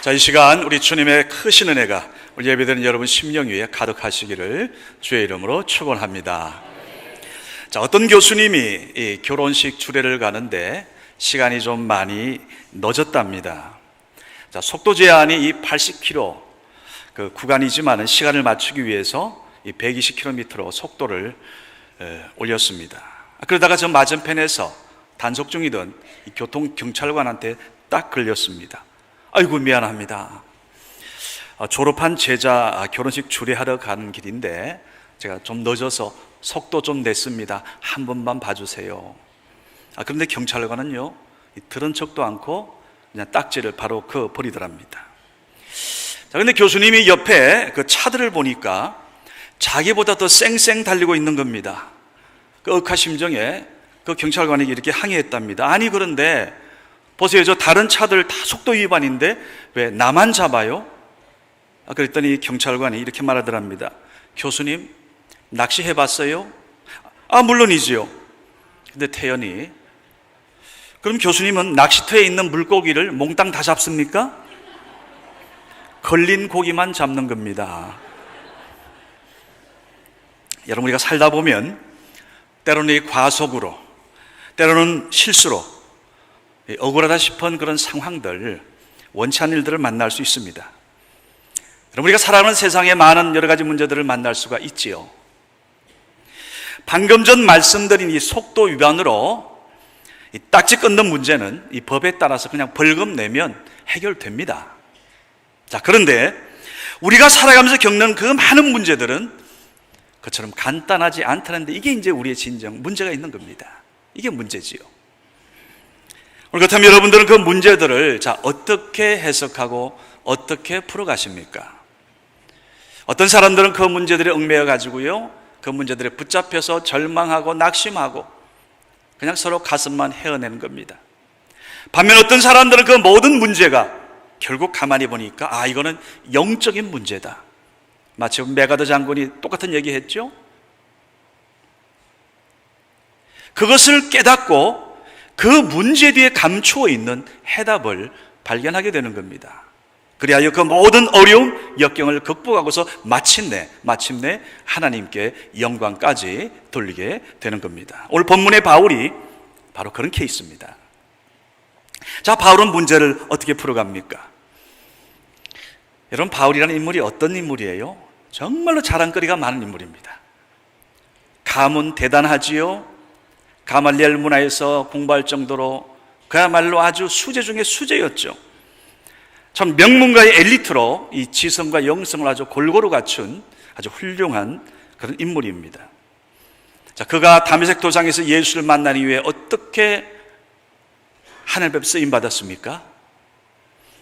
자, 이 시간 우리 주님의 크신 은혜가 우리 예배드리는 여러분 심령 위에 가득하시기를 주의 이름으로 축원합니다. 자, 어떤 교수님이 이 결혼식 주례를 가는데 시간이 좀 많이 늦었답니다. 자, 속도 제한이 이 80km 그 구간이지만은 시간을 맞추기 위해서 이 120km로 속도를 올렸습니다. 그러다가 저 맞은편에서 단속 중이던 이 교통경찰관한테 딱 걸렸습니다. 아이고 미안합니다. 졸업한 제자 결혼식 주례하러 가는 길인데 제가 좀 늦어서 속도 좀 냈습니다. 한 번만 봐주세요. 그런데 경찰관은요, 들은 척도 않고 그냥 딱지를 바로 그어버리더랍니다. 자, 근데 교수님이 옆에 그 차들을 보니까 자기보다 더 쌩쌩 달리고 있는 겁니다. 그 억하심정에 그 경찰관에게 이렇게 항의했답니다. 아니 그런데 보세요, 저 다른 차들 다 속도 위반인데 왜 나만 잡아요? 그랬더니 경찰관이 이렇게 말하더랍니다. 교수님, 낚시해봤어요? 물론이지요. 근데 태연이, 그럼 교수님은 낚시터에 있는 물고기를 몽땅 다 잡습니까? 걸린 고기만 잡는 겁니다. 여러분, 우리가 살다 보면 때로는 이 과속으로, 때로는 실수로 억울하다 싶은 그런 상황들, 원치 않는 일들을 만날 수 있습니다. 여러분, 우리가 살아가는 세상에 많은 여러 가지 문제들을 만날 수가 있지요. 방금 전 말씀드린 이 속도 위반으로 이 딱지 끊는 문제는 이 법에 따라서 그냥 벌금 내면 해결됩니다. 자, 그런데 우리가 살아가면서 겪는 그 많은 문제들은 그처럼 간단하지 않다는데 이게 이제 우리의 진정 문제가 있는 겁니다. 이게 문제지요. 그렇다면 여러분들은 그 문제들을 어떻게 해석하고 어떻게 풀어가십니까? 어떤 사람들은 그 문제들에 얽매여 가지고요, 그 문제들에 붙잡혀서 절망하고 낙심하고 그냥 서로 가슴만 헤어내는 겁니다. 반면 어떤 사람들은 그 모든 문제가 결국 가만히 보니까 이거는 영적인 문제다. 마치 메가더 장군이 똑같은 얘기 했죠. 그것을 깨닫고 그 문제 뒤에 감추어 있는 해답을 발견하게 되는 겁니다. 그리하여 그 모든 어려움, 역경을 극복하고서 마침내 하나님께 영광까지 돌리게 되는 겁니다. 오늘 본문의 바울이 바로 그런 케이스입니다. 자, 바울은 문제를 어떻게 풀어갑니까? 여러분, 바울이라는 인물이 어떤 인물이에요? 정말로 자랑거리가 많은 인물입니다. 가문 대단하지요. 가말리엘 문화에서 공부할 정도로 그야말로 아주 수재 중에 수재였죠. 참 명문가의 엘리트로 이 지성과 영성을 아주 골고루 갖춘 아주 훌륭한 그런 인물입니다. 자, 그가 다메섹 도상에서 예수를 만난 이후에 어떻게 하늘 앞에 쓰임 받았습니까?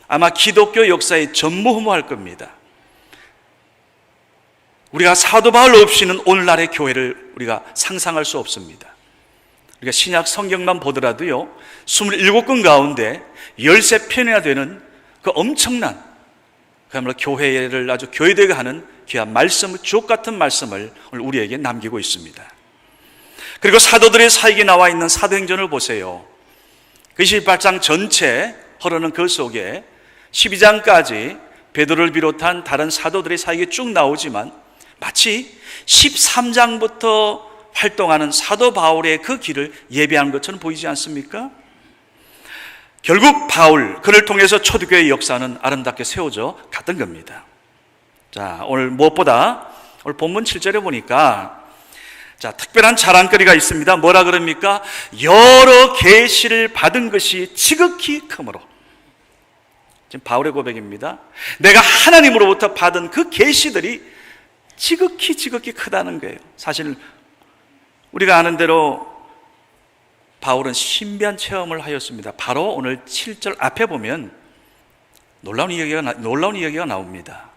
아마 기독교 역사의 전무후무할 겁니다. 우리가 사도 바울 없이는 오늘날의 교회를 우리가 상상할 수 없습니다. 우리가 신약 성경만 보더라도요, 27권 가운데 13편이나 되는 그 엄청난 그야말로 교회를 아주 교회되게 하는 귀한 말씀을, 주옥 같은 말씀을 오늘 우리에게 남기고 있습니다. 그리고 사도들의 사역에 나와 있는 사도행전을 보세요. 그 28장 전체 흐르는 그 속에 12장까지 베드로를 비롯한 다른 사도들의 사역이 쭉 나오지만 마치 13장부터 활동하는 사도 바울의 그 길을 예비하는 것처럼 보이지 않습니까? 결국 바울, 그를 통해서 초대교회의 역사는 아름답게 세워져 갔던 겁니다. 자, 오늘 무엇보다 오늘 본문 7절에 보니까 특별한 자랑거리가 있습니다. 뭐라 그럽니까? 여러 계시를 받은 것이 지극히 크므로. 지금 바울의 고백입니다. 내가 하나님으로부터 받은 그 계시들이 지극히 크다는 거예요. 사실 우리가 아는 대로 바울은 신비한 체험을 하였습니다. 바로 오늘 7절 앞에 보면 놀라운 이야기가 나옵니다.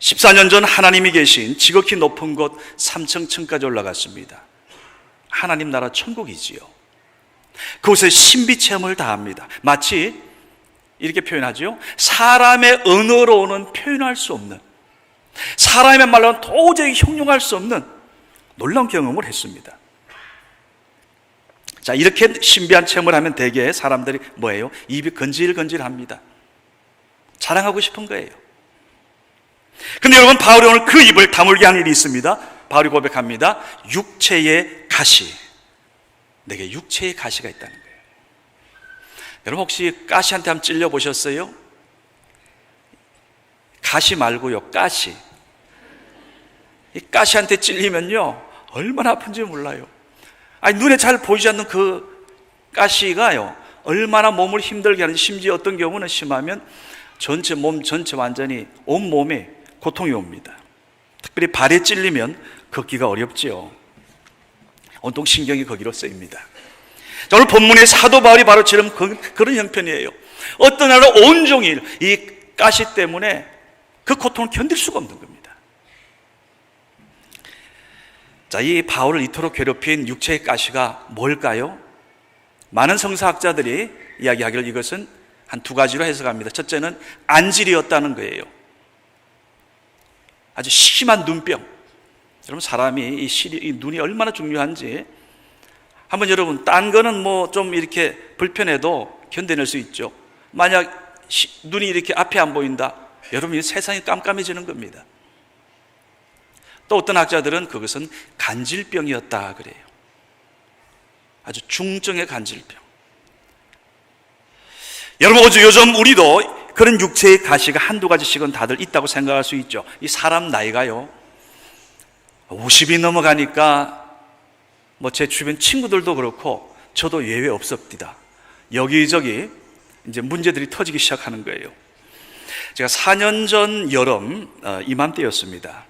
14년 전 하나님이 계신 지극히 높은 곳 3층까지 올라갔습니다. 하나님 나라 천국이지요. 그곳에 신비 체험을 다합니다. 마치 이렇게 표현하죠. 사람의 언어로는 표현할 수 없는, 사람의 말로는 도저히 형용할 수 없는 놀라운 경험을 했습니다. 자, 이렇게 신비한 체험을 하면 대개 사람들이 뭐예요? 입이 건질건질합니다. 자랑하고 싶은 거예요. 근데 여러분, 바울이 오늘 그 입을 다물게 한 일이 있습니다. 바울이 고백합니다. 육체의 가시. 내게 육체의 가시가 있다는 거예요. 여러분, 혹시 가시한테 한번 찔려 보셨어요? 가시 말고요, 가시. 이 가시한테 찔리면요, 얼마나 아픈지 몰라요. 아니, 눈에 잘 보이지 않는 그 가시가요, 얼마나 몸을 힘들게 하는지, 심지어 어떤 경우는 심하면 몸 전체 완전히 온몸에 고통이 옵니다. 특별히 발에 찔리면 걷기가 어렵지요. 온통 신경이 거기로 쓰입니다. 자, 오늘 본문의 사도 바울이 바로 지금 그런 형편이에요. 어떤 날은 온종일 이 가시 때문에 그 고통을 견딜 수가 없는 겁니다. 자, 이 바울을 이토록 괴롭힌 육체의 가시가 뭘까요? 많은 성서학자들이 이야기하기를 이것은 한 두 가지로 해석합니다. 첫째는 안질이었다는 거예요. 아주 심한 눈병. 여러분, 사람이 이 눈이 얼마나 중요한지 한번, 여러분, 딴 거는 뭐 좀 이렇게 불편해도 견뎌낼 수 있죠. 만약 눈이 이렇게 앞에 안 보인다, 여러분, 세상이 깜깜해지는 겁니다. 또 어떤 학자들은 그것은 간질병이었다 그래요. 아주 중증의 간질병. 여러분, 요즘 우리도 그런 육체의 가시가 한두 가지씩은 다들 있다고 생각할 수 있죠. 이 사람 나이가요, 50이 넘어가니까 뭐 제 주변 친구들도 그렇고 저도 예외 없습니다. 여기저기 이제 문제들이 터지기 시작하는 거예요. 제가 4년 전 여름 이맘때였습니다.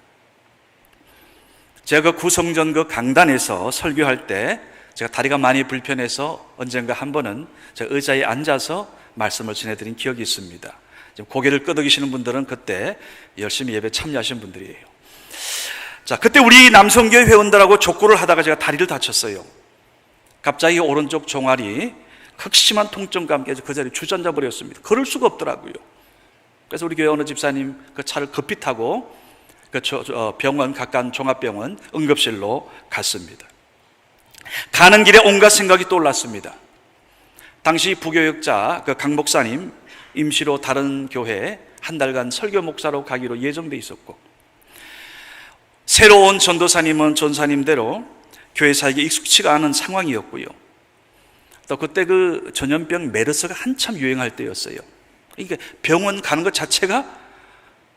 제가 구성전 그 강단에서 설교할 때 제가 다리가 많이 불편해서 언젠가 한 번은 제가 의자에 앉아서 말씀을 전해드린 기억이 있습니다. 지금 고개를 끄덕이시는 분들은 그때 열심히 예배 참여하신 분들이에요. 자, 그때 우리 남성교회 회원들하고 족구를 하다가 제가 다리를 다쳤어요. 갑자기 오른쪽 종아리 극심한 통증과 함께 그 자리에 주저앉아 버렸습니다. 걸을 수가 없더라고요. 그래서 우리 교회 어느 집사님 그 차를 급히 타고 그 병원, 가까운 종합병원 응급실로 갔습니다. 가는 길에 온갖 생각이 떠올랐습니다. 당시 부교역자 그 강 목사님 임시로 다른 교회에 한 달간 설교 목사로 가기로 예정돼 있었고, 새로운 전도사님은 전사님대로 교회 사역에 익숙치가 않은 상황이었고요. 또 그때 그 전염병 메르스가 한참 유행할 때였어요. 그러니까 병원 가는 것 자체가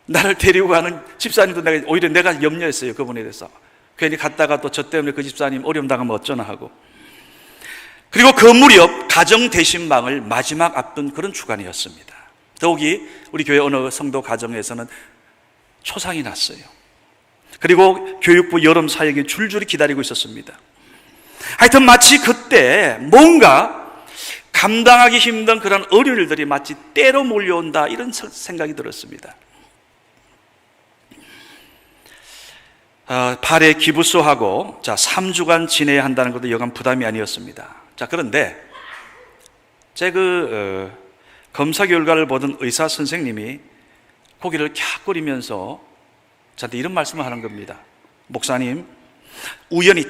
나를 데리고 가는 집사님도 오히려 내가 염려했어요. 그분에 대해서. 괜히 갔다가 또 저 때문에 그 집사님 어려움 당하면 어쩌나 하고. 그리고 그 무렵 가정 대신방을 마지막 앞둔 그런 주간이었습니다. 더욱이 우리 교회 어느 성도 가정에서는 초상이 났어요. 그리고 교육부 여름 사역이 줄줄이 기다리고 있었습니다. 하여튼 마치 그때 뭔가 감당하기 힘든 그런 어려운 일들이 마치 때로 몰려온다, 이런 생각이 들었습니다. 발에 기부소하고 3주간 지내야 한다는 것도 여간 부담이 아니었습니다. 자, 그런데 제가 검사 결과를 보던 의사 선생님이 고개를 캬거리면서 저한테 이런 말씀을 하는 겁니다. 목사님,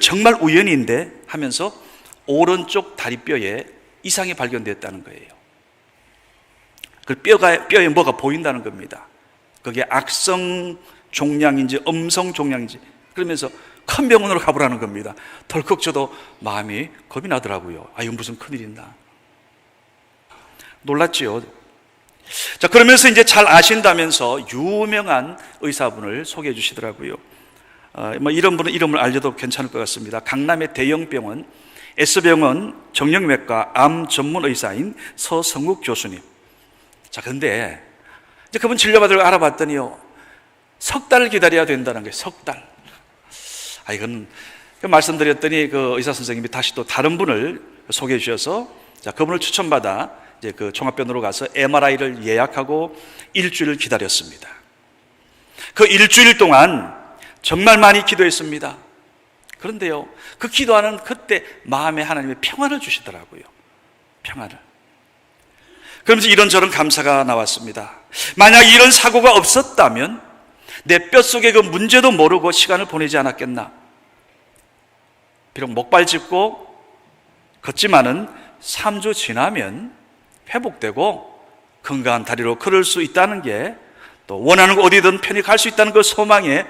정말 우연인데 하면서 오른쪽 다리뼈에 이상이 발견됐다는 거예요. 그 뼈에 뭐가 보인다는 겁니다. 그게 악성 종양인지 음성 종양인지, 그러면서 큰 병원으로 가보라는 겁니다. 덜컥 저도 마음이 겁이 나더라고요. 이건 무슨 큰일이나. 놀랐지요. 자, 그러면서 이제 잘 아신다면서 유명한 의사분을 소개해 주시더라고요. 뭐 이런 분은 이름을 알려도 괜찮을 것 같습니다. 강남의 대형병원 S병원 정형외과 암 전문 의사인 서성욱 교수님. 자, 근데 이제 그분 진료받으러 알아봤더니요, 석 달을 기다려야 된다는 거예요. 석 달. 이건 말씀드렸더니 그 의사 선생님이 다시 또 다른 분을 소개해 주셔서, 자, 그분을 추천받아 이제 그 종합병원으로 가서 MRI를 예약하고 일주일을 기다렸습니다. 그 일주일 동안 정말 많이 기도했습니다. 그런데요, 그 기도하는 그때 마음에 하나님의 평안을 주시더라고요. 평안을. 그러면서 이런저런 감사가 나왔습니다. 만약 이런 사고가 없었다면 내 뼛속에 그 문제도 모르고 시간을 보내지 않았겠나. 비록 목발 짚고 걷지만은 3주 지나면 회복되고 건강한 다리로 걸을 수 있다는 게, 또 원하는 곳 어디든 편히 갈 수 있다는 그 소망에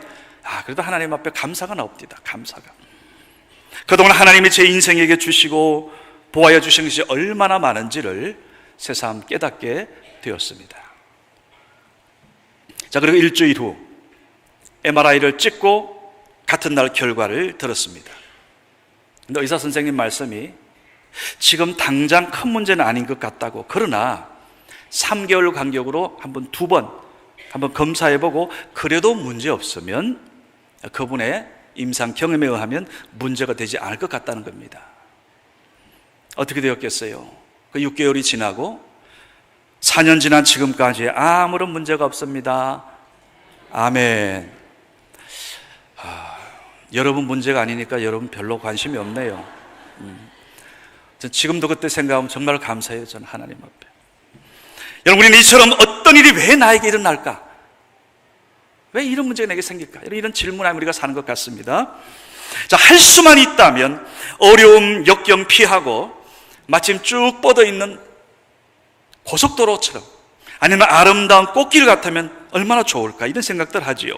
그래도 하나님 앞에 감사가 나옵니다. 감사가. 그동안 하나님이 제 인생에게 주시고 보아여 주신 것이 얼마나 많은지를 새삼 깨닫게 되었습니다. 자, 그리고 일주일 후 MRI를 찍고 같은 날 결과를 들었습니다. 근데 의사 선생님 말씀이 지금 당장 큰 문제는 아닌 것 같다고, 그러나 3개월 간격으로 두 번 검사해보고 그래도 문제 없으면 그분의 임상 경험에 의하면 문제가 되지 않을 것 같다는 겁니다. 어떻게 되었겠어요? 그 6개월이 지나고 4년 지난 지금까지 아무런 문제가 없습니다. 아멘. 여러분 문제가 아니니까 여러분 별로 관심이 없네요. 지금도 그때 생각하면 정말 감사해요. 저는 하나님 앞에. 여러분, 우리는 이처럼 어떤 일이 왜 나에게 일어날까? 왜 이런 문제가 내게 생길까? 이런 질문하면 우리가 사는 것 같습니다. 자, 할 수만 있다면 어려움, 역경 피하고 마침 쭉 뻗어 있는 고속도로처럼, 아니면 아름다운 꽃길 같으면 얼마나 좋을까? 이런 생각들 하지요.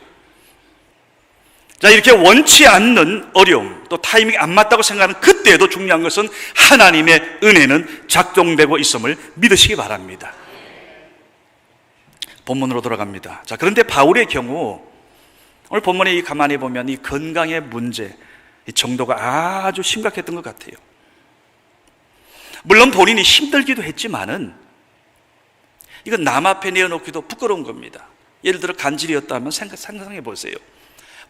자, 이렇게 원치 않는 어려움, 또 타이밍이 안 맞다고 생각하는 그때에도 중요한 것은 하나님의 은혜는 작동되고 있음을 믿으시기 바랍니다. 본문으로 돌아갑니다. 자, 그런데 바울의 경우 오늘 본문에 가만히 보면 이 건강의 문제, 이 정도가 아주 심각했던 것 같아요. 물론 본인이 힘들기도 했지만은 이건 남 앞에 내어놓기도 부끄러운 겁니다. 예를 들어 간질이었다면 상상해 보세요.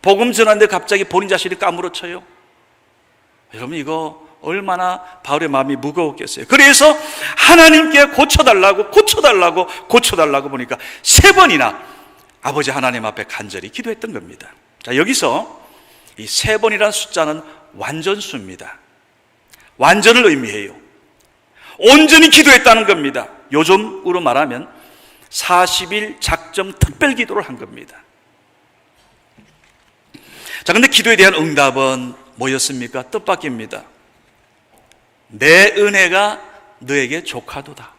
복음 전하는데 갑자기 본인 자신이 까무러쳐요. 여러분, 이거 얼마나 바울의 마음이 무거웠겠어요. 그래서 하나님께 고쳐달라고 보니까 3번이나 아버지 하나님 앞에 간절히 기도했던 겁니다. 자, 여기서 이 3번이라는 숫자는 완전수입니다. 완전을 의미해요. 온전히 기도했다는 겁니다. 요즘으로 말하면 40일 작정 특별 기도를 한 겁니다. 자, 근데 기도에 대한 응답은 뭐였습니까? 뜻밖입니다. 내 은혜가 너에게 족하도다.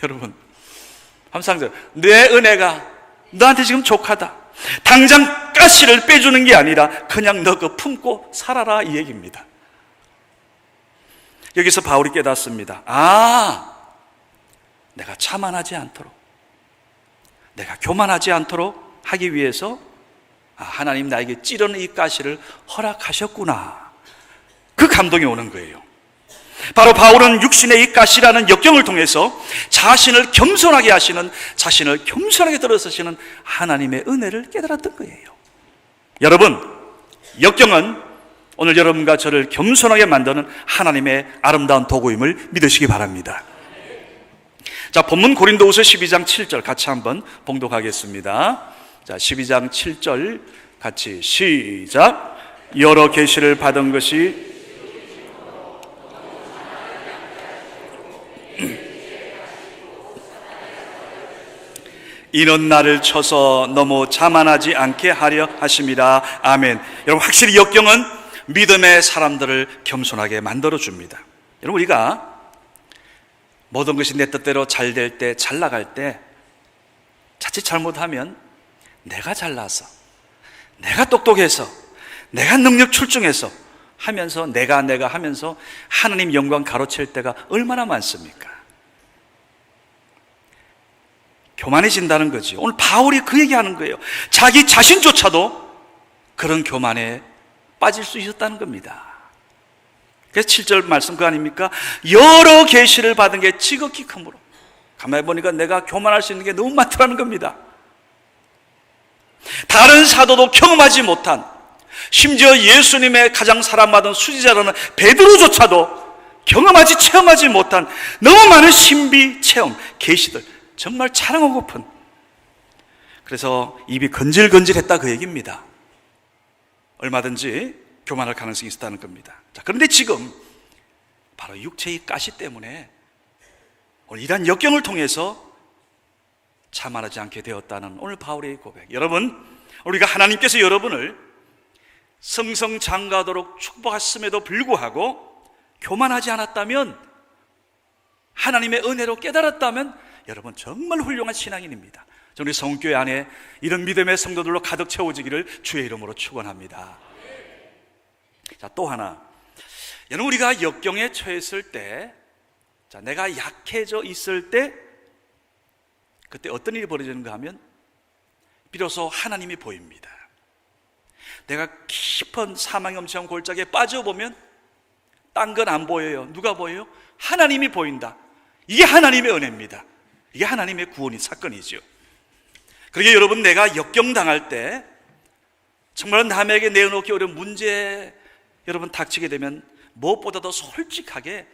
여러분, 항상 내 은혜가 너한테 지금 족하다. 당장 가시를 빼주는 게 아니라 그냥 너 그 품고 살아라, 이 얘기입니다. 여기서 바울이 깨닫습니다. 내가 자만하지 않도록, 내가 교만하지 않도록 하기 위해서 하나님 나에게 찌르는 이 가시를 허락하셨구나. 그 감동이 오는 거예요. 바로 바울은 육신의 이 가시라는 역경을 통해서 자신을 겸손하게 하시는, 자신을 겸손하게 들어서시는 하나님의 은혜를 깨달았던 거예요. 여러분, 역경은 오늘 여러분과 저를 겸손하게 만드는 하나님의 아름다운 도구임을 믿으시기 바랍니다. 자, 본문 고린도후서 12장 7절 같이 한번 봉독하겠습니다. 자, 12장 7절 같이 시작. 여러 계시를 받은 것이 이는 나를 쳐서 너무 자만하지 않게 하려 하심이라. 아멘. 여러분, 확실히 역경은 믿음의 사람들을 겸손하게 만들어줍니다. 여러분, 우리가 모든 것이 내 뜻대로 잘 될 때, 잘 나갈 때 자칫 잘못하면 내가 잘나서, 내가 똑똑해서, 내가 능력 출중해서 하면서 내가 하면서 하나님 영광 가로챌 때가 얼마나 많습니까? 교만해진다는 거지. 오늘 바울이 그 얘기하는 거예요. 자기 자신조차도 그런 교만에 빠질 수 있었다는 겁니다. 그래서 7절 말씀 그 아닙니까? 여러 계시를 받은 게 지극히 크므로. 가만히 보니까 내가 교만할 수 있는 게 너무 많더라는 겁니다. 다른 사도도 경험하지 못한, 심지어 예수님의 가장 사랑받은 수지자라는 베드로조차도 경험하지 체험하지 못한 너무 많은 신비 체험, 계시들, 정말 자랑하고픈, 그래서 입이 건질건질했다, 그 얘기입니다. 얼마든지 교만할 가능성이 있었다는 겁니다. 자, 그런데 지금 바로 육체의 가시 때문에 오늘 이러한 역경을 통해서 자만하지 않게 되었다는 오늘 바울의 고백. 여러분, 우리가 하나님께서 여러분을 승성장가하도록 축복하셨음에도 불구하고 교만하지 않았다면, 하나님의 은혜로 깨달았다면 여러분 정말 훌륭한 신앙인입니다. 우리 성교회 안에 이런 믿음의 성도들로 가득 채워지기를 주의 이름으로 축원합니다. 자, 또 하나, 여러분 우리가 역경에 처했을 때, 자, 내가 약해져 있을 때 그때 어떤 일이 벌어지는가 하면 비로소 하나님이 보입니다. 내가 깊은 사망의 엄청난 골짜기에 빠져보면 딴 건 안 보여요. 누가 보여요? 하나님이 보인다. 이게 하나님의 은혜입니다. 이게 하나님의 구원의 사건이죠. 그러게 여러분, 내가 역경당할 때 정말 남에게 내어놓기 어려운 문제 여러분 닥치게 되면 무엇보다도 솔직하게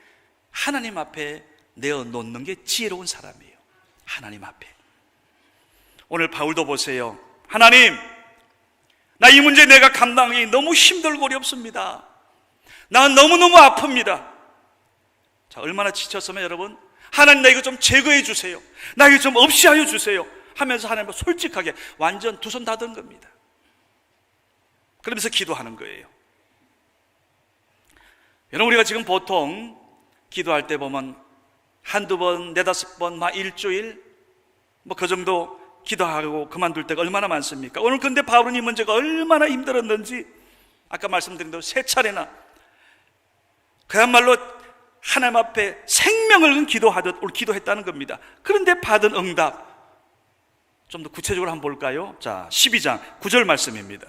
하나님 앞에 내어놓는 게 지혜로운 사람이에요. 하나님 앞에. 오늘 바울도 보세요. 하나님, 나 이 문제 내가 감당하기 너무 힘들고 어렵습니다. 난 너무너무 아픕니다. 자, 얼마나 지쳤으면 여러분, 하나님 나 이거 좀 제거해 주세요. 나 이거 좀 없이 하여 주세요 하면서 하나님과 솔직하게 완전 두 손 다 든 겁니다. 그러면서 기도하는 거예요. 여러분, 우리가 지금 보통 기도할 때 보면 한두 번, 네다섯 번, 막 일주일 그 정도 기도하고 그만둘 때가 얼마나 많습니까? 오늘 근데 바울은 이 문제가 얼마나 힘들었는지 아까 말씀드린 대로 3차례나 그야말로 하나님 앞에 생명을 건 기도하듯 오늘 기도했다는 겁니다. 그런데 받은 응답 좀 더 구체적으로 한번 볼까요? 자, 12장 9절 말씀입니다.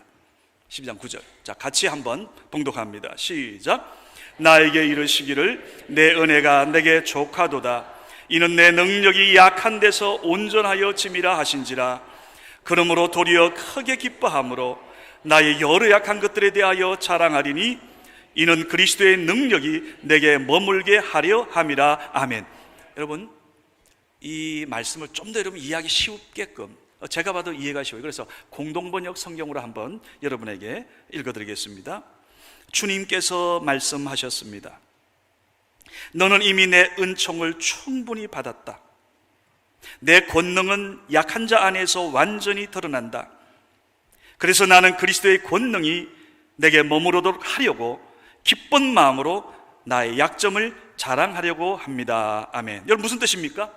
12장 9절. 자, 같이 한번 봉독합니다. 시작. 나에게 이르시기를 내 은혜가 내게 족하도다. 이는 내 능력이 약한 데서 온전하여 짐이라 하신지라. 그러므로 도리어 크게 기뻐함으로 나의 여러 약한 것들에 대하여 자랑하리니 이는 그리스도의 능력이 내게 머물게 하려 함이라. 아멘. 여러분, 이 말씀을 좀 더 여러분 이해하기 쉽게끔 제가 봐도 이해가 쉬워요. 그래서 공동번역 성경으로 한번 여러분에게 읽어드리겠습니다. 주님께서 말씀하셨습니다. 너는 이미 내 은총을 충분히 받았다. 내 권능은 약한 자 안에서 완전히 드러난다. 그래서 나는 그리스도의 권능이 내게 머무르도록 하려고 기쁜 마음으로 나의 약점을 자랑하려고 합니다. 아멘. 여러분, 무슨 뜻입니까?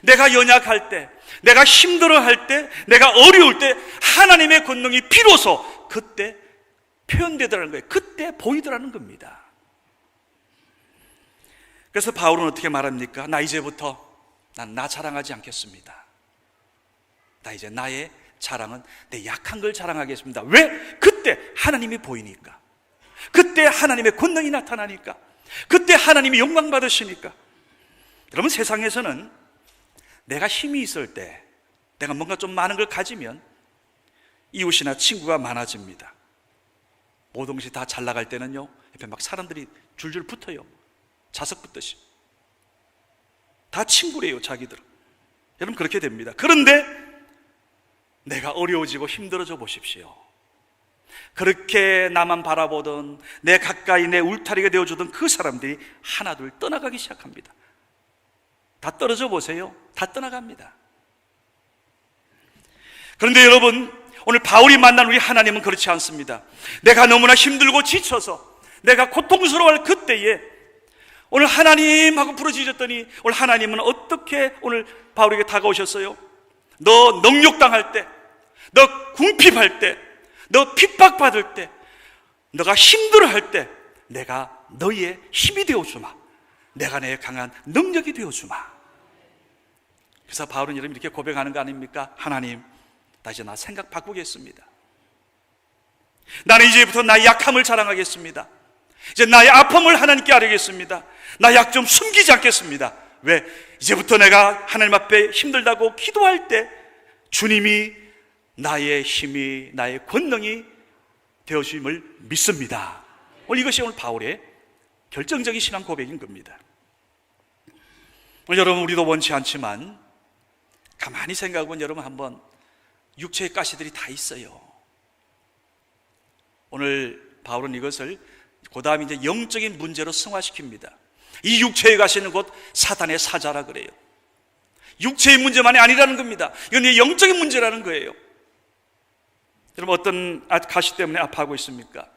내가 연약할 때, 내가 힘들어할 때, 내가 어려울 때 하나님의 권능이 비로소 그때 표현되더라는 거예요. 그때 보이더라는 겁니다. 그래서 바울은 어떻게 말합니까? 나 이제부터 난 나 자랑하지 않겠습니다. 나 이제 나의 자랑은 내 약한 걸 자랑하겠습니다. 왜? 그때 하나님이 보이니까, 그때 하나님의 권능이 나타나니까, 그때 하나님이 영광 받으시니까. 여러분, 세상에서는 내가 힘이 있을 때, 내가 뭔가 좀 많은 걸 가지면 이웃이나 친구가 많아집니다. 모든 것이 다 잘 나갈 때는요, 옆에 막 사람들이 줄줄 붙어요. 자석 붙듯이. 다 친구래요, 자기들은. 여러분, 그렇게 됩니다. 그런데 내가 어려워지고 힘들어져 보십시오. 그렇게 나만 바라보던, 내 가까이 내 울타리가 되어주던 그 사람들이 하나둘 떠나가기 시작합니다. 다 떨어져 보세요. 다 떠나갑니다. 그런데 여러분, 오늘 바울이 만난 우리 하나님은 그렇지 않습니다. 내가 너무나 힘들고 지쳐서 내가 고통스러워할 그때에 오늘 하나님하고 부르짖었더니 오늘 하나님은 어떻게 오늘 바울에게 다가오셨어요? 너 능욕당할 때, 너 궁핍할 때, 너 핍박받을 때, 너가 힘들어할 때 내가 너의 힘이 되어주마. 내가 내 강한 능력이 되어주마. 그래서 바울은 여러분 이렇게 고백하는 거 아닙니까? 하나님, 나 이제 나 생각 바꾸겠습니다. 나는 이제부터 나의 약함을 자랑하겠습니다. 이제 나의 아픔을 하나님께 아뢰겠습니다. 나 약 좀 숨기지 않겠습니다. 왜? 이제부터 내가 하나님 앞에 힘들다고 기도할 때 주님이 나의 힘이, 나의 권능이 되어주심을 믿습니다. 오늘 이것이 오늘 바울의 결정적인 신앙 고백인 겁니다. 여러분, 우리도 원치 않지만 가만히 생각하면 여러분 한번 육체의 가시들이 다 있어요. 오늘 바울은 이것을 그 다음에 이제 영적인 문제로 승화시킵니다. 이 육체의 가시는 곧 사단의 사자라 그래요. 육체의 문제만이 아니라는 겁니다. 이건 영적인 문제라는 거예요. 여러분, 어떤 가시 때문에 아파하고 있습니까?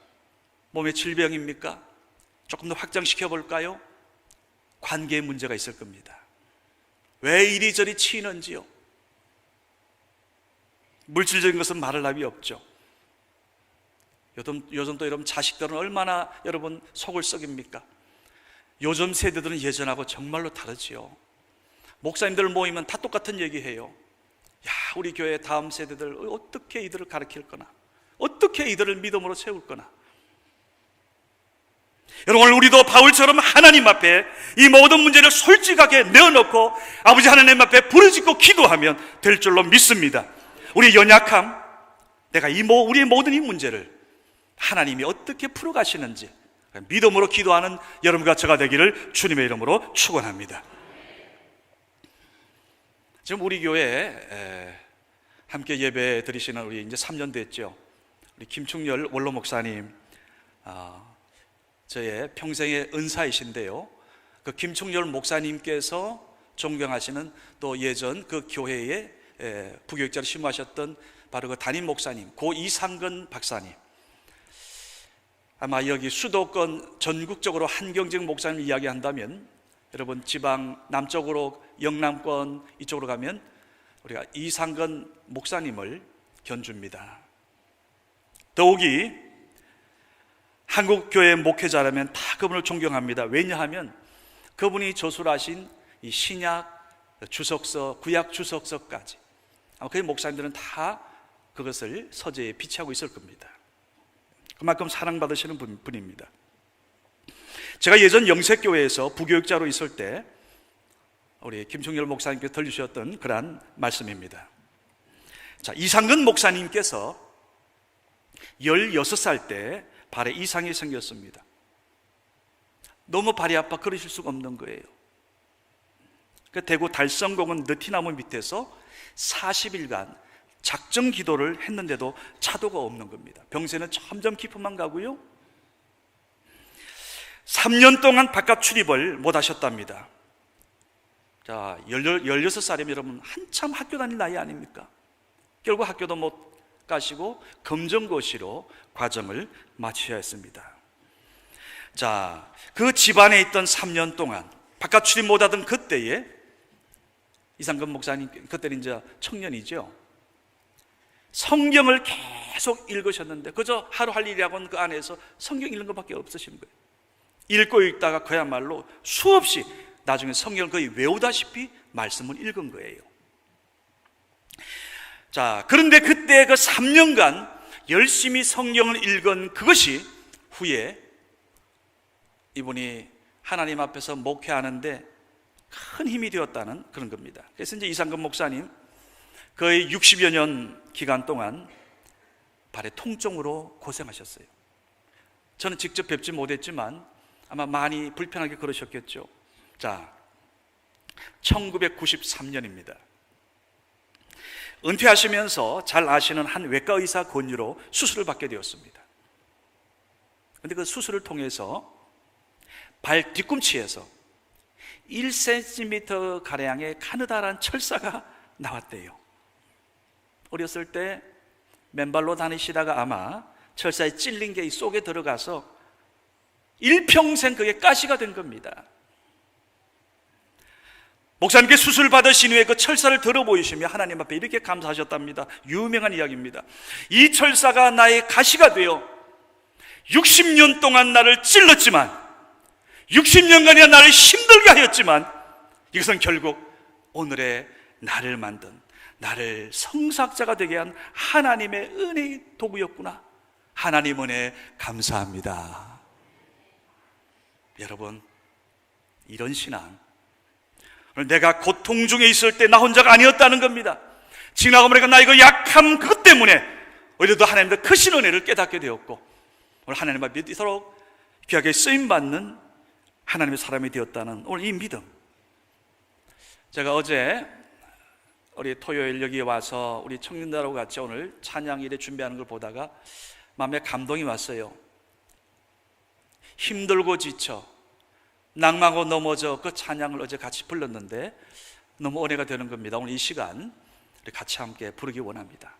몸의 질병입니까? 조금 더 확장시켜 볼까요? 관계의 문제가 있을 겁니다. 왜 이리저리 치이는지요? 물질적인 것은 말할 나위 없죠. 요즘 또 여러분 자식들은 얼마나 여러분 속을 썩입니까? 요즘 세대들은 예전하고 정말로 다르지요. 목사님들 모이면 다 똑같은 얘기해요. 야, 우리 교회 다음 세대들 어떻게 이들을 가르칠 거나, 어떻게 이들을 믿음으로 세울 거나. 여러분, 오늘 우리도 바울처럼 하나님 앞에 이 모든 문제를 솔직하게 내어놓고 아버지 하나님 앞에 부르짖고 기도하면 될 줄로 믿습니다. 우리의 연약함, 우리의 모든 이 문제를 하나님이 어떻게 풀어가시는지 믿음으로 기도하는 여러분과 제가 되기를 주님의 이름으로 축원합니다. 지금 우리 교회에 함께 예배 드리시는 우리 이제 3년 됐죠. 우리 김충렬 원로 목사님, 저의 평생의 은사이신데요. 그 김충렬 목사님께서 존경하시는 또 예전 그 교회에 부교육자로 심무하셨던 바로 그 담임 목사님, 고 이상근 박사님. 아마 여기 수도권 전국적으로 한경직 목사님 이야기한다면 여러분 지방 남쪽으로 영남권 이쪽으로 가면 우리가 이상근 목사님을 견줍니다. 더욱이 한국교회 목회자라면 다 그분을 존경합니다. 왜냐하면 그분이 저술하신 이 신약 주석서, 구약 주석서까지 아마 그 목사님들은 다 그것을 서재에 비치하고 있을 겁니다. 그만큼 사랑받으시는 분입니다. 제가 예전 영색교회에서 부교육자로 있을 때 우리 김충렬 목사님께서 들려주셨던 그러한 말씀입니다. 자, 이상근 목사님께서 16살 때 발에 이상이 생겼습니다. 너무 발이 아파 걸으실 수가 없는 거예요. 그 대구 달성공원 느티나무 밑에서 40일간 작정 기도를 했는데도 차도가 없는 겁니다. 병세는 점점 깊어만 가고요. 3년 동안 바깥 출입을 못 하셨답니다. 자, 16살이면 여러분 한참 학교 다닐 나이 아닙니까? 결국 학교도 못 가시고 검정고시로 과정을 마치셔야 했습니다. 자, 그 집안에 있던 3년 동안 바깥 출입 못하던 그때에 이상근 목사님, 그때는 이제 청년이죠. 성경을 계속 읽으셨는데 그저 하루 할 일이라고는 그 안에서 성경 읽는 것밖에 없으신 거예요. 읽고 읽다가 그야말로 수없이 나중에 성경을 거의 외우다시피 말씀을 읽은 거예요. 자, 그런데 그때 그 3년간 열심히 성경을 읽은 그것이 후에 이분이 하나님 앞에서 목회하는데 큰 힘이 되었다는 그런 겁니다. 그래서 이제 이상근 목사님 거의 60여 년 기간 동안 발의 통증으로 고생하셨어요. 저는 직접 뵙지 못했지만 아마 많이 불편하게 그러셨겠죠. 자, 1993년입니다. 은퇴하시면서 잘 아시는 한 외과 의사 권유로 수술을 받게 되었습니다. 그런데 그 수술을 통해서 발 뒤꿈치에서 1cm 가량의 가느다란 철사가 나왔대요. 어렸을 때 맨발로 다니시다가 아마 철사에 찔린 게 이 속에 들어가서 일평생 그게 가시가 된 겁니다. 목사님께 수술 받으신 후에 그 철사를 들어 보이시며 하나님 앞에 이렇게 감사하셨답니다. 유명한 이야기입니다. 이 철사가 나의 가시가 되어 60년 동안 나를 찔렀지만 60년간이나 나를 힘들게 하였지만 이것은 결국 오늘의 나를 만든 나를 성삭자가 되게 한 하나님의 은혜의 도구였구나. 하나님 은혜 감사합니다. 여러분, 이런 신앙, 내가 고통 중에 있을 때 나 혼자가 아니었다는 겁니다. 지나고 보니까 나의 그 약함 그것 때문에 오히려 더 하나님의 크신 은혜를 깨닫게 되었고 오늘 하나님 앞에 믿도록 귀하게 쓰임받는 하나님의 사람이 되었다는 오늘 이 믿음. 제가 어제 우리 토요일 여기 와서 우리 청년들하고 같이 오늘 찬양일에 준비하는 걸 보다가 마음에 감동이 왔어요. 힘들고 지쳐 낭망하고 넘어져 그 찬양을 어제 같이 불렀는데 너무 은혜가 되는 겁니다. 오늘 이 시간 우리 같이 함께 부르기 원합니다.